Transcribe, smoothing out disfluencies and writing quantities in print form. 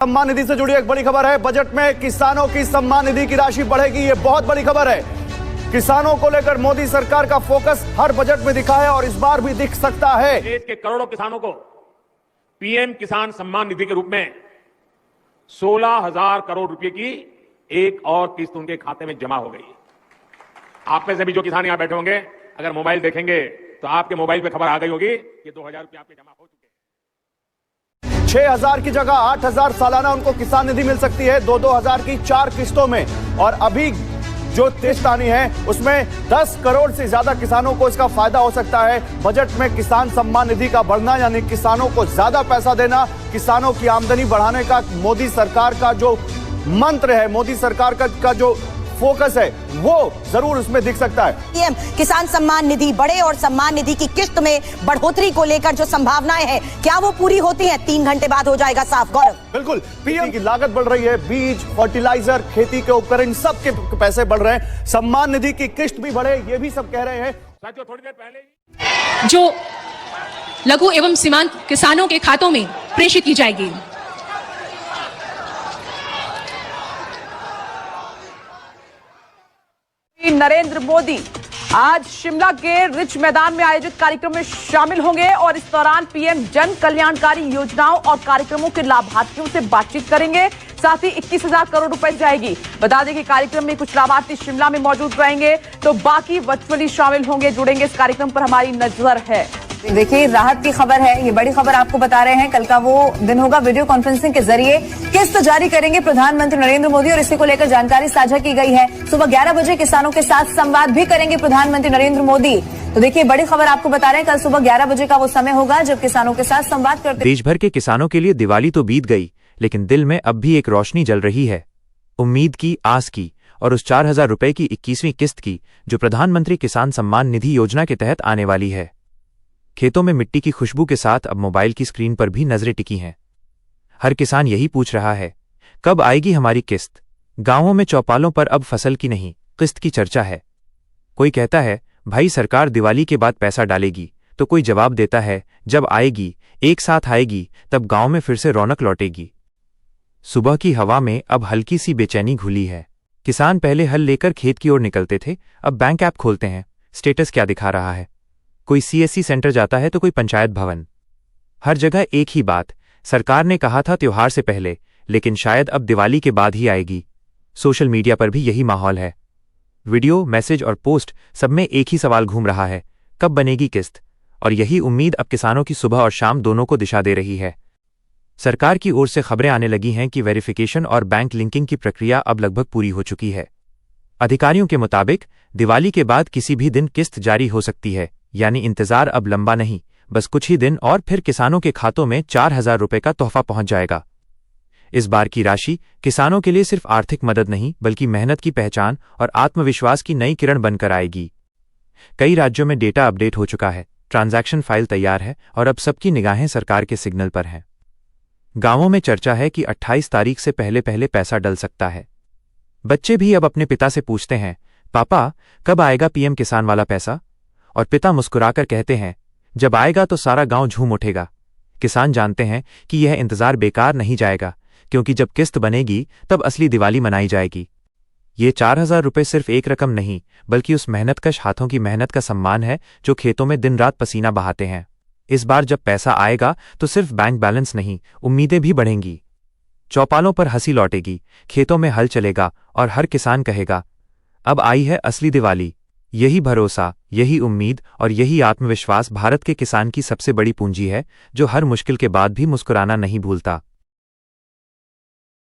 सम्मान निधि से जुड़ी एक बड़ी खबर है। बजट में किसानों की सम्मान निधि की राशि बढ़ेगी, ये बहुत बड़ी खबर है। किसानों को लेकर मोदी सरकार का फोकस हर बजट में दिखा है और इस बार भी दिख सकता है। देश के करोड़ों किसानों को पीएम किसान सम्मान निधि के रूप में 16,000 करोड़ रुपए की एक और किस्त उनके खाते में जमा हो गई। आप में से भी जो किसान यहां बैठे होंगे, अगर मोबाइल देखेंगे तो आपके मोबाइल पे खबर आ गई होगी कि 2,000 रुपए आपके जमा हो चुके हैं। 6,000 की जगह 8,000 सालाना उनको किसान निधि मिल सकती है, 2-2 की 4 किस्तों में। और अभी जो किस्त आनी है उसमें 10 करोड़ से ज्यादा किसानों को इसका फायदा हो सकता है। बजट में किसान सम्मान निधि का बढ़ना यानी किसानों को ज्यादा पैसा देना, किसानों की आमदनी बढ़ाने का मोदी सरकार का जो मंत्र है, मोदी सरकार का जो फोकस है, वो जरूर उसमें दिख सकता है। पीएम किसान सम्मान निधि बढ़े और सम्मान निधि की किस्त में बढ़ोतरी को लेकर जो संभावनाएं हैं, क्या वो पूरी होती हैं? 3 घंटे बाद हो जाएगा साफ। गौरव, बिल्कुल, पीएम की लागत बढ़ रही है, बीज, फर्टिलाइजर, खेती के उपकरण, सबके पैसे बढ़ रहे हैं। सम्मान निधि की किस्त भी बढ़े, ये भी सब कह रहे हैं। साथियों, थोड़ी देर पहले जो लघु एवं सीमांत किसानों के खातों में प्रेषित की जाएगी। नरेंद्र मोदी आज शिमला के रिच मैदान में आयोजित कार्यक्रम में शामिल होंगे और इस दौरान पीएम जन कल्याणकारी योजनाओं और कार्यक्रमों के लाभार्थियों से बातचीत करेंगे। साथ ही 21,000 करोड़ रुपए जाएगी। बता दें कि कार्यक्रम में कुछ लाभार्थी शिमला में मौजूद रहेंगे तो बाकी वर्चुअली शामिल होंगे, जुड़ेंगे। इस कार्यक्रम पर हमारी नजर है। देखिए, राहत की खबर है, ये बड़ी खबर आपको बता रहे हैं। कल का वो दिन होगा, वीडियो कॉन्फ्रेंसिंग के जरिए किस्त जारी करेंगे प्रधानमंत्री नरेंद्र मोदी और इसी को लेकर जानकारी साझा की गई है। सुबह 11 बजे किसानों के साथ संवाद भी करेंगे प्रधानमंत्री नरेंद्र मोदी। तो देखिए, बड़ी खबर आपको बता रहे हैं, कल सुबह 11 बजे का वो समय होगा जब किसानों के साथ संवाद करते। देश भर के किसानों के लिए दिवाली तो बीत गई, लेकिन दिल में अब भी एक रोशनी जल रही है, उम्मीद की, आस की और उस 4,000 रुपए की 21वीं किस्त की, जो प्रधानमंत्री किसान सम्मान निधि योजना के तहत आने वाली है। खेतों में मिट्टी की खुशबू के साथ अब मोबाइल की स्क्रीन पर भी नजरें टिकी हैं। हर किसान यही पूछ रहा है, कब आएगी हमारी किस्त? गांवों में चौपालों पर अब फसल की नहीं, किस्त की चर्चा है। कोई कहता है, भाई सरकार दिवाली के बाद पैसा डालेगी, तो कोई जवाब देता है, जब आएगी, एक साथ आएगी, तब गांव में फिर से रौनक लौटेगी। सुबह की हवा में अब हल्की सी बेचैनी घुली है। किसान पहले हल लेकर खेत की ओर निकलते थे, अब बैंक ऐप खोलते हैं, स्टेटस क्या दिखा रहा है। कोई सीएससी सेंटर जाता है तो कोई पंचायत भवन। हर जगह एक ही बात, सरकार ने कहा था त्योहार से पहले, लेकिन शायद अब दिवाली के बाद ही आएगी। सोशल मीडिया पर भी यही माहौल है। वीडियो, मैसेज और पोस्ट, सब में एक ही सवाल घूम रहा है, कब बनेगी किस्त? और यही उम्मीद अब किसानों की सुबह और शाम दोनों को दिशा दे रही है। सरकार की ओर से खबरें आने लगी हैं कि वेरिफिकेशन और बैंक लिंकिंग की प्रक्रिया अब लगभग पूरी हो चुकी है। अधिकारियों के मुताबिक दिवाली के बाद किसी भी दिन किस्त जारी हो सकती है, यानी इंतजार अब लंबा नहीं, बस कुछ ही दिन और फिर किसानों के खातों में 4,000 रुपए का तोहफा पहुंच जाएगा। इस बार की राशि किसानों के लिए सिर्फ आर्थिक मदद नहीं, बल्कि मेहनत की पहचान और आत्मविश्वास की नई किरण बनकर आएगी। कई राज्यों में डेटा अपडेट हो चुका है, ट्रांजैक्शन फाइल तैयार है और अब सबकी निगाहें सरकार के सिग्नल पर हैं। गांवों में चर्चा है कि 28 तारीख से पहले पहले पैसा डल सकता है। बच्चे भी अब अपने पिता से पूछते हैं, पापा कब आएगा पीएम किसान वाला पैसा? और पिता मुस्कुराकर कहते हैं, जब आएगा तो सारा गांव झूम उठेगा। किसान जानते हैं कि यह इंतजार बेकार नहीं जाएगा, क्योंकि जब किस्त बनेगी तब असली दिवाली मनाई जाएगी। ये 4,000 रुपए सिर्फ एक रकम नहीं, बल्कि उस मेहनतकश हाथों की मेहनत का सम्मान है जो खेतों में दिन रात पसीना बहाते हैं। इस बार जब पैसा आएगा तो सिर्फ बैंक बैलेंस नहीं, उम्मीदें भी बढ़ेंगी। चौपालों पर हंसी लौटेगी, खेतों में हल चलेगा और हर किसान कहेगा, अब आई है असली दिवाली। यही भरोसा, यही उम्मीद और यही आत्मविश्वास भारत के किसान की सबसे बड़ी पूंजी है, जो हर मुश्किल के बाद भी मुस्कुराना नहीं भूलता।